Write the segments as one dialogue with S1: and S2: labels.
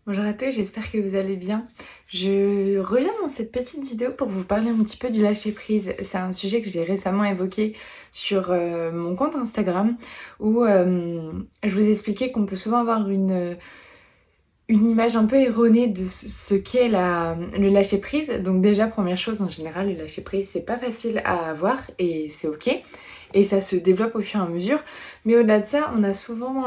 S1: Bonjour à tous, j'espère que vous allez bien. Je reviens dans cette petite vidéo pour vous parler un petit peu du lâcher prise. C'est un sujet que j'ai récemment évoqué sur mon compte Instagram où je vous expliquais qu'on peut souvent avoir une image un peu erronée de ce qu'est le lâcher prise. Donc déjà, première chose, en général, le lâcher prise, c'est pas facile à avoir et c'est ok. Et ça se développe au fur et à mesure. Mais au-delà de ça, on a souvent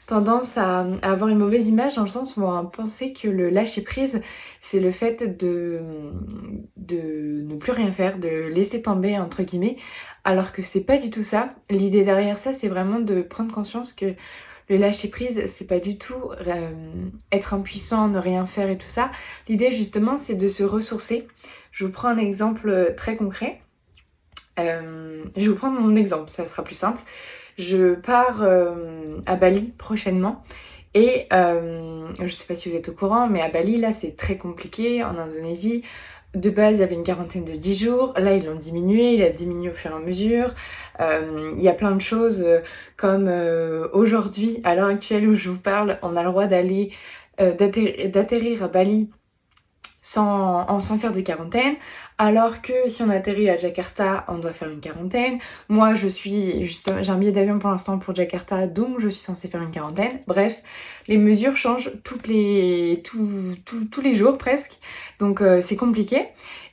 S1: tendance à avoir une mauvaise image dans le sens où on va penser que le lâcher prise, c'est le fait de ne plus rien faire, de laisser tomber, entre guillemets, alors que c'est pas du tout ça. L'idée derrière ça, c'est vraiment de prendre conscience que le lâcher prise, c'est pas du tout être impuissant, ne rien faire et tout ça. L'idée justement, c'est de se ressourcer. Je vous prends un exemple très concret. Je vais vous prendre mon exemple, ça sera plus simple. Je pars à Bali prochainement et je sais pas si vous êtes au courant, mais à Bali, là, c'est très compliqué en Indonésie. De base, il y avait une quarantaine de 10 jours. Là, ils l'ont diminué. Il a diminué au fur et à mesure. Il y a plein de choses comme aujourd'hui, à l'heure actuelle où je vous parle, on a le droit d'atterrir à Bali sans faire de quarantaine, alors que si on atterrit à Jakarta, on doit faire une quarantaine. Moi, j'ai un billet d'avion pour l'instant pour Jakarta, donc je suis censée faire une quarantaine. Bref, les mesures changent tous les jours presque, donc c'est compliqué.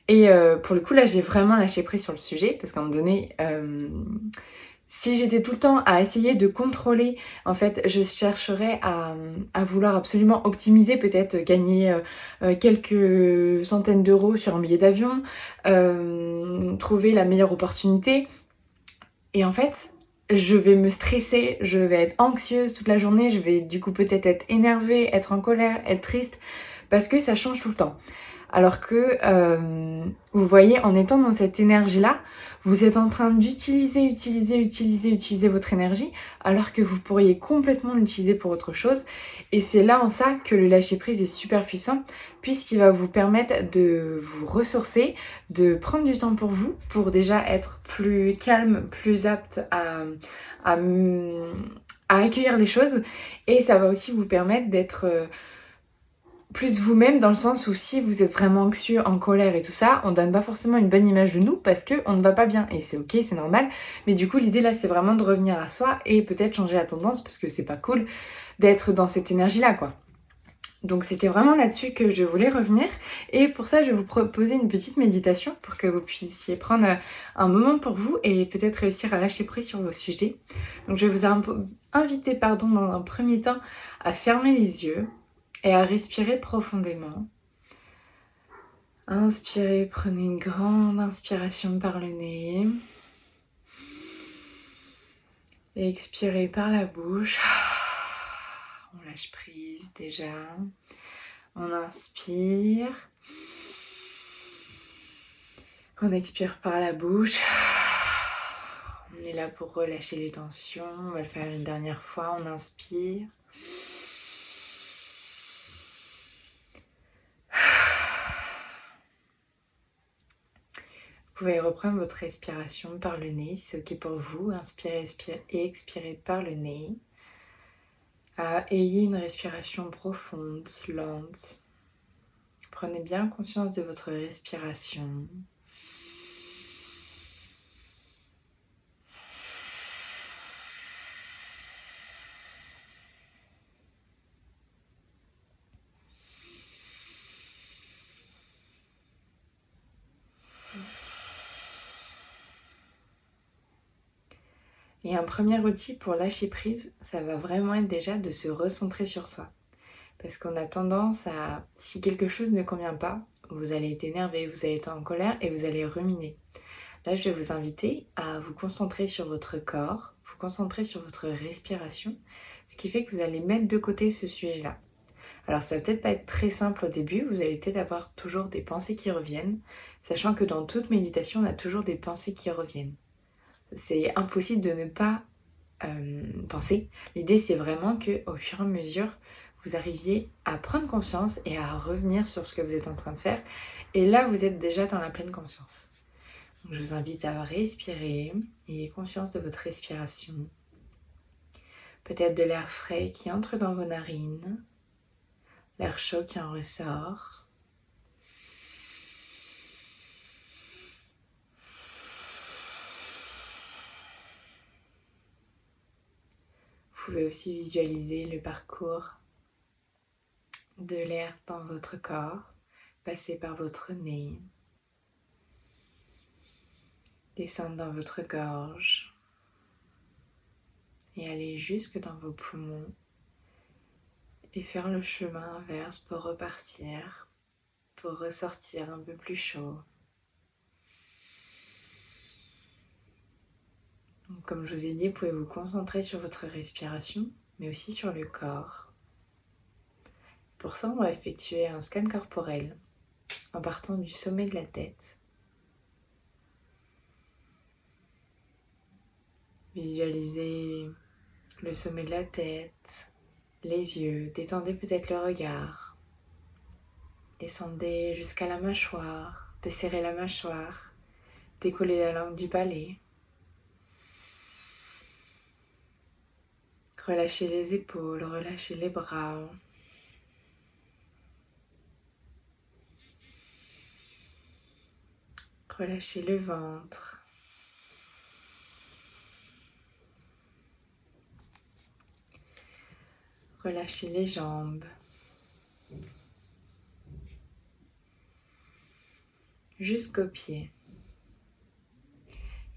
S1: Et pour le coup, là, j'ai vraiment lâché prise sur le sujet, parce qu'à un moment donné, si j'étais tout le temps à essayer de contrôler, en fait, je chercherais à vouloir absolument optimiser, peut-être gagner quelques centaines d'euros sur un billet d'avion, trouver la meilleure opportunité. Et en fait, je vais me stresser, je vais être anxieuse toute la journée, je vais du coup peut-être être énervée, être en colère, être triste, parce que ça change tout le temps. Alors que, vous voyez, en étant dans cette énergie-là, vous êtes en train utiliser votre énergie, alors que vous pourriez complètement l'utiliser pour autre chose. Et c'est là en ça que le lâcher-prise est super puissant, puisqu'il va vous permettre de vous ressourcer, de prendre du temps pour vous, pour déjà être plus calme, plus apte à, à accueillir les choses. Et ça va aussi vous permettre d'être plus vous-même dans le sens où si vous êtes vraiment anxieux, en colère et tout ça, on donne pas forcément une bonne image de nous parce qu'on ne va pas bien et c'est ok, c'est normal. Mais du coup, l'idée là, c'est vraiment de revenir à soi et peut-être changer la tendance parce que c'est pas cool d'être dans cette énergie-là, quoi. Donc c'était vraiment là-dessus que je voulais revenir et pour ça je vais vous proposer une petite méditation pour que vous puissiez prendre un moment pour vous et peut-être réussir à lâcher prise sur vos sujets. Donc je vais vous inviter dans un premier temps à fermer les yeux et à respirer profondément. Inspirez, prenez une grande inspiration par le nez. Et expirez par la bouche. On lâche prise déjà. On inspire. On expire par la bouche. On est là pour relâcher les tensions. On va le faire une dernière fois. On inspire. Vous pouvez reprendre votre respiration par le nez, si c'est ok pour vous. Inspirez, expirez et expirez par le nez. Ayez une respiration profonde, lente. Prenez bien conscience de votre respiration. Et un premier outil pour lâcher prise, ça va vraiment être déjà de se recentrer sur soi. Parce qu'on a tendance à, si quelque chose ne convient pas, vous allez être énervé, vous allez être en colère et vous allez ruminer. Là, je vais vous inviter à vous concentrer sur votre corps, vous concentrer sur votre respiration, ce qui fait que vous allez mettre de côté ce sujet-là. Alors ça va peut-être pas être très simple au début, vous allez peut-être avoir toujours des pensées qui reviennent, sachant que dans toute méditation, on a toujours des pensées qui reviennent. C'est impossible de ne pas penser. L'idée, c'est vraiment qu'au fur et à mesure, vous arriviez à prendre conscience et à revenir sur ce que vous êtes en train de faire. Et là, vous êtes déjà dans la pleine conscience. Donc, je vous invite à respirer. Ayez conscience de votre respiration. Peut-être de l'air frais qui entre dans vos narines. l'air chaud qui en ressort. Vous pouvez aussi visualiser le parcours de l'air dans votre corps, passer par votre nez, descendre dans votre gorge et aller jusque dans vos poumons et faire le chemin inverse pour repartir, pour ressortir un peu plus chaud. Donc, comme je vous ai dit, vous pouvez vous concentrer sur votre respiration, mais aussi sur le corps. Pour ça, on va effectuer un scan corporel en partant du sommet de la tête. Visualisez le sommet de la tête, les yeux, détendez peut-être le regard. Descendez jusqu'à la mâchoire, desserrez la mâchoire, décollez la langue du palais. Relâchez les épaules, relâchez les bras. Relâchez le ventre. Relâchez les jambes. Jusqu'aux pieds.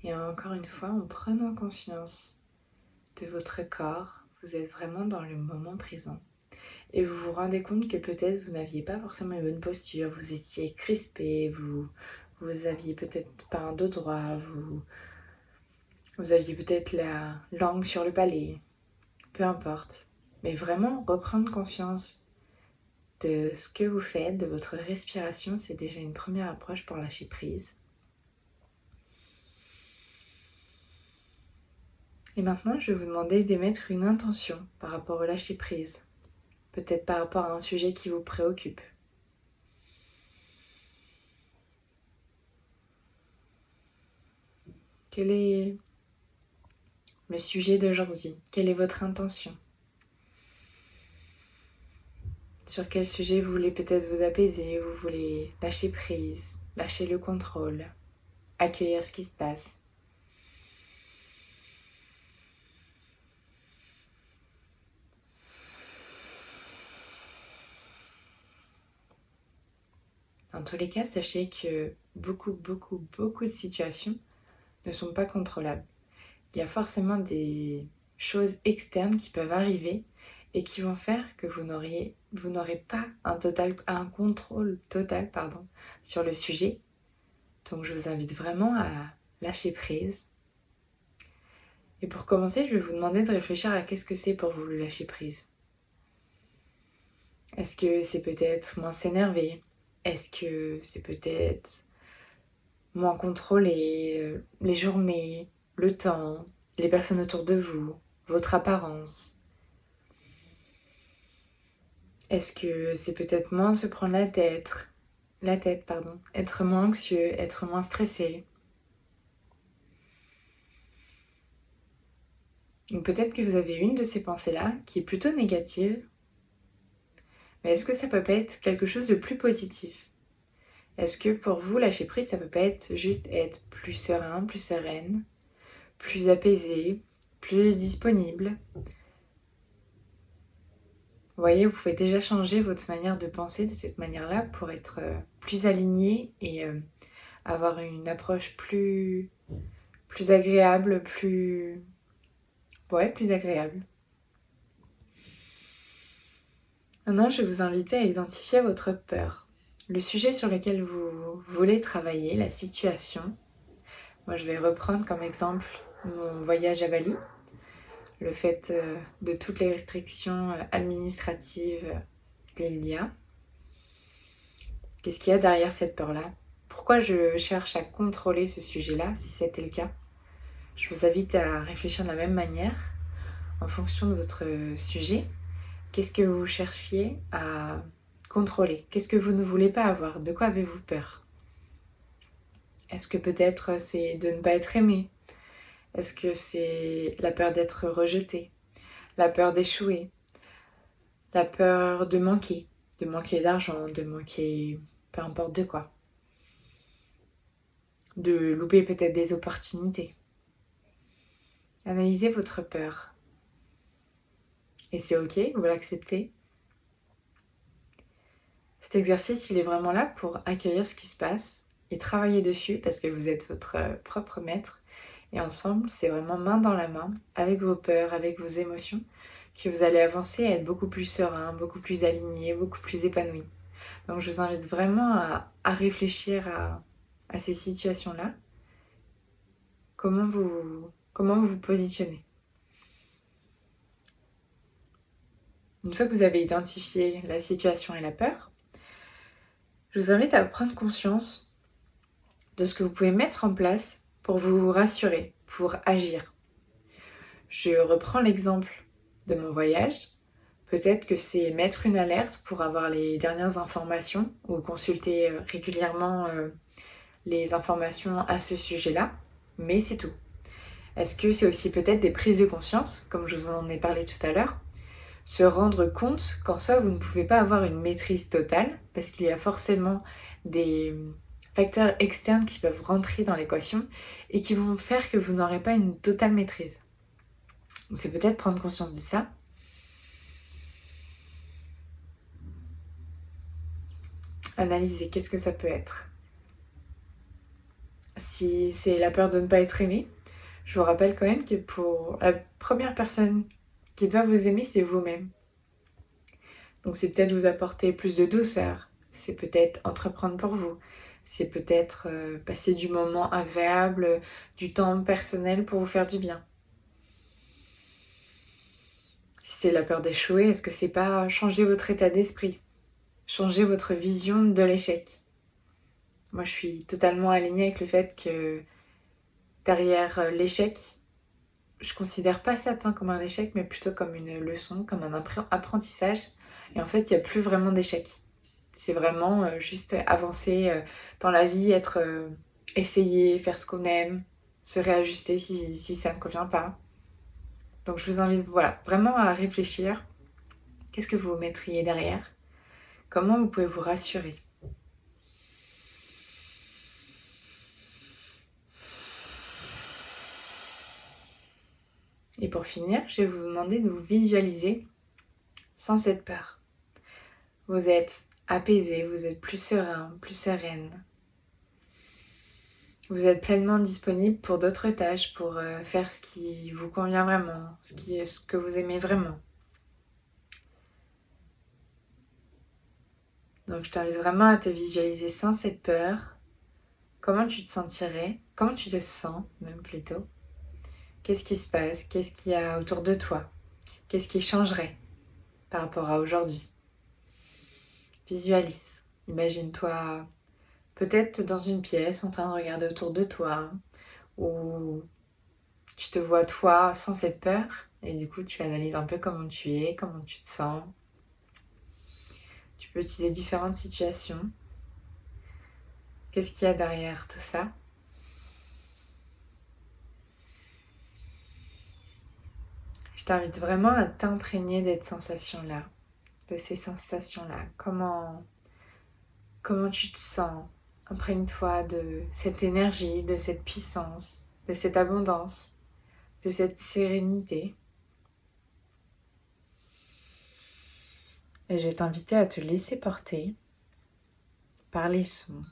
S1: Et encore une fois, en prenant conscience de votre corps, vous êtes vraiment dans le moment présent. Et vous vous rendez compte que peut-être vous n'aviez pas forcément une bonne posture, vous étiez crispé, vous aviez peut-être pas un dos droit, vous aviez peut-être la langue sur le palais, peu importe. Mais vraiment reprendre conscience de ce que vous faites, de votre respiration, c'est déjà une première approche pour lâcher prise. Et maintenant, je vais vous demander d'émettre une intention par rapport au lâcher prise, peut-être par rapport à un sujet qui vous préoccupe. Quel est le sujet d'aujourd'hui? Quelle est votre intention? Sur quel sujet vous voulez peut-être vous apaiser, vous voulez lâcher prise, lâcher le contrôle, accueillir ce qui se passe. Dans tous les cas, sachez que beaucoup de situations ne sont pas contrôlables. Il y a forcément des choses externes qui peuvent arriver et qui vont faire que vous n'aurez pas un contrôle total sur le sujet. Donc je vous invite vraiment à lâcher prise. Et pour commencer, je vais vous demander de réfléchir à qu'est-ce que c'est pour vous le lâcher prise. Est-ce que c'est peut-être moins s'énerver? Est-ce que c'est peut-être moins contrôler les journées, le temps, les personnes autour de vous, votre apparence? Est-ce que c'est peut-être moins se prendre la tête, être moins anxieux, être moins stressé? Ou peut-être que vous avez une de ces pensées-là qui est plutôt négative, mais est-ce que ça peut pas être quelque chose de plus positif? Est-ce que pour vous, lâcher prise, ça peut pas être juste être plus serein, plus sereine, plus apaisé, plus disponible? Vous voyez, vous pouvez déjà changer votre manière de penser de cette manière-là pour être plus aligné et avoir une approche plus agréable, plus agréable. Maintenant, je vais vous inviter à identifier votre peur, le sujet sur lequel vous voulez travailler, la situation. Moi, je vais reprendre comme exemple mon voyage à Bali, le fait de toutes les restrictions administratives qu'il y a. Qu'est-ce qu'il y a derrière cette peur-là? Pourquoi je cherche à contrôler ce sujet-là, si c'était le cas? Je vous invite à réfléchir de la même manière, en fonction de votre sujet. Qu'est-ce que vous cherchiez à contrôler? Qu'est-ce que vous ne voulez pas avoir? De quoi avez-vous peur? Est-ce que peut-être c'est de ne pas être aimé? Est-ce que c'est la peur d'être rejeté? La peur d'échouer? La peur de manquer? de manquer d'argent, de manquer peu importe de quoi, de louper peut-être des opportunités. Analysez votre peur. Et c'est ok, vous l'acceptez. Cet exercice, il est vraiment là pour accueillir ce qui se passe et travailler dessus parce que vous êtes votre propre maître. Et ensemble, c'est vraiment main dans la main, avec vos peurs, avec vos émotions, que vous allez avancer à être beaucoup plus serein, beaucoup plus aligné, beaucoup plus épanoui. Donc je vous invite vraiment à réfléchir à ces situations-là. Comment vous positionnez. Une fois que vous avez identifié la situation et la peur, je vous invite à prendre conscience de ce que vous pouvez mettre en place pour vous rassurer, pour agir. Je reprends l'exemple de mon voyage. Peut-être que c'est mettre une alerte pour avoir les dernières informations ou consulter régulièrement les informations à ce sujet-là, mais c'est tout. Est-ce que c'est aussi peut-être des prises de conscience, comme je vous en ai parlé tout à l'heure, se rendre compte qu'en soi vous ne pouvez pas avoir une maîtrise totale, parce qu'il y a forcément des facteurs externes qui peuvent rentrer dans l'équation et qui vont faire que vous n'aurez pas une totale maîtrise. Donc c'est peut-être prendre conscience de ça. Analyser, qu'est-ce que ça peut être? Si c'est la peur de ne pas être aimé, je vous rappelle quand même que pour la première personne qui doit vous aimer, c'est vous-même. Donc c'est peut-être vous apporter plus de douceur, c'est peut-être entreprendre pour vous, c'est peut-être passer du moment agréable, du temps personnel pour vous faire du bien. Si c'est la peur d'échouer, est-ce que c'est pas changer votre état d'esprit, changer votre vision de l'échec? Moi je suis totalement alignée avec le fait que derrière l'échec, je considère pas ça tant comme un échec, mais plutôt comme une leçon, comme un apprentissage. Et en fait, il n'y a plus vraiment d'échec. C'est vraiment juste avancer dans la vie, essayer, faire ce qu'on aime, se réajuster si ça ne convient pas. Donc je vous invite voilà, vraiment à réfléchir. Qu'est-ce que vous mettriez derrière? Comment vous pouvez vous rassurer? Et pour finir, je vais vous demander de vous visualiser sans cette peur. Vous êtes apaisé, vous êtes plus serein, plus sereine. Vous êtes pleinement disponible pour d'autres tâches, pour faire ce qui vous convient vraiment, ce que vous aimez vraiment. Donc je t'invite vraiment à te visualiser sans cette peur. Comment tu te sentirais? Comment tu te sens, même plutôt? Qu'est-ce qui se passe? Qu'est-ce qu'il y a autour de toi? Qu'est-ce qui changerait par rapport à aujourd'hui? Visualise. Imagine-toi peut-être dans une pièce en train de regarder autour de toi, ou tu te vois toi sans cette peur, et du coup tu analyses un peu comment tu es, comment tu te sens. Tu peux utiliser différentes situations. Qu'est-ce qu'il y a derrière tout ça? Je t'invite vraiment à t'imprégner de ces sensations-là. Comment tu te sens? Imprègne-toi de cette énergie, de cette puissance, de cette abondance, de cette sérénité. Et je vais t'inviter à te laisser porter par les sons.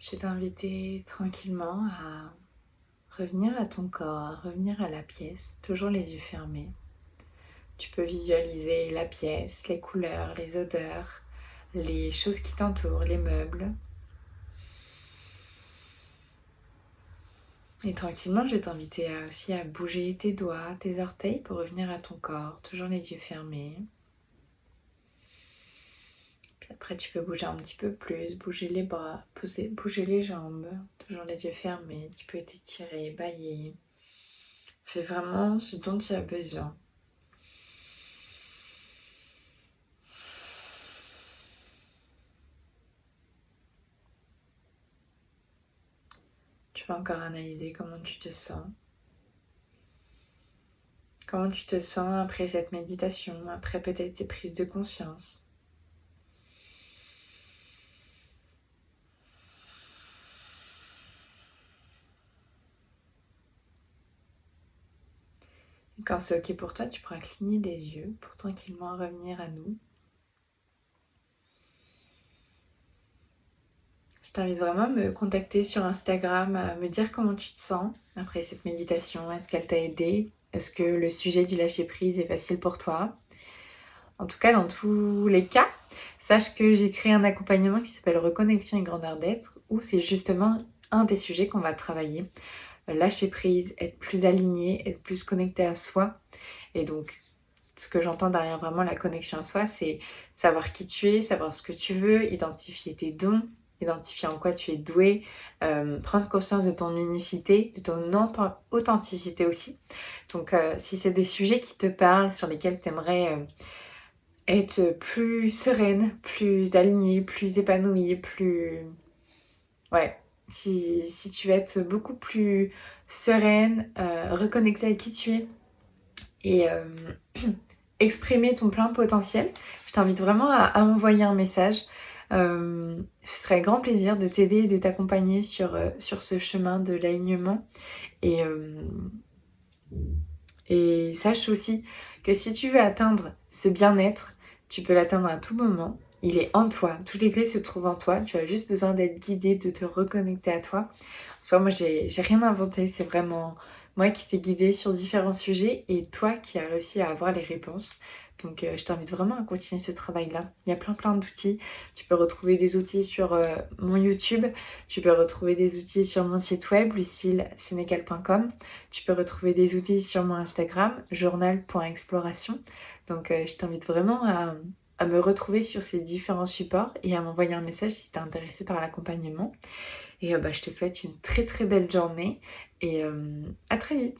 S1: Je vais t'inviter tranquillement à revenir à ton corps, à revenir à la pièce, toujours les yeux fermés. Tu peux visualiser la pièce, les couleurs, les odeurs, les choses qui t'entourent, les meubles. Et tranquillement, je vais t'inviter aussi à bouger tes doigts, tes orteils pour revenir à ton corps, toujours les yeux fermés. Puis après, tu peux bouger un petit peu plus, bouger les bras, bouger les jambes, toujours les yeux fermés. Tu peux t'étirer, bâiller. Fais vraiment ce dont tu as besoin. Tu peux encore analyser comment tu te sens. Comment tu te sens après cette méditation, après peut-être ces prises de conscience. Et quand c'est ok pour toi, tu pourras cligner des yeux pour tranquillement revenir à nous. Je t'invite vraiment à me contacter sur Instagram, à me dire comment tu te sens après cette méditation. Est-ce qu'elle t'a aidé? Est-ce que le sujet du lâcher-prise est facile pour toi? En tout cas, dans tous les cas, sache que j'ai créé un accompagnement qui s'appelle Reconnexion et Grandeur d'être, où c'est justement un des sujets qu'on va travailler. Lâcher prise, être plus aligné, être plus connecté à soi. Et donc, ce que j'entends derrière vraiment la connexion à soi, c'est savoir qui tu es, savoir ce que tu veux, identifier tes dons, identifier en quoi tu es doué, prendre conscience de ton unicité, de ton authenticité aussi. Donc si c'est des sujets qui te parlent, sur lesquels tu aimerais être plus sereine, plus alignée, plus épanouie, plus... Ouais, si tu veux être beaucoup plus sereine, reconnectée avec qui tu es et exprimer ton plein potentiel, je t'invite vraiment à m'envoyer un message. Ce serait avec grand plaisir de t'aider et de t'accompagner sur ce chemin de l'alignement. Et sache aussi que si tu veux atteindre ce bien-être, tu peux l'atteindre à tout moment. Il est en toi. Toutes les clés se trouvent en toi. Tu as juste besoin d'être guidé, de te reconnecter à toi. Soit moi, j'ai rien inventé. C'est vraiment moi qui t'ai guidé sur différents sujets et toi qui as réussi à avoir les réponses. Donc, je t'invite vraiment à continuer ce travail-là. Il y a plein d'outils. Tu peux retrouver des outils sur mon YouTube. Tu peux retrouver des outils sur mon site web, lucillesenecal.com. Tu peux retrouver des outils sur mon Instagram, journal.exploration. Donc, je t'invite vraiment à me retrouver sur ces différents supports et à m'envoyer un message si tu es intéressé par l'accompagnement. Et je te souhaite une très très belle journée et à très vite.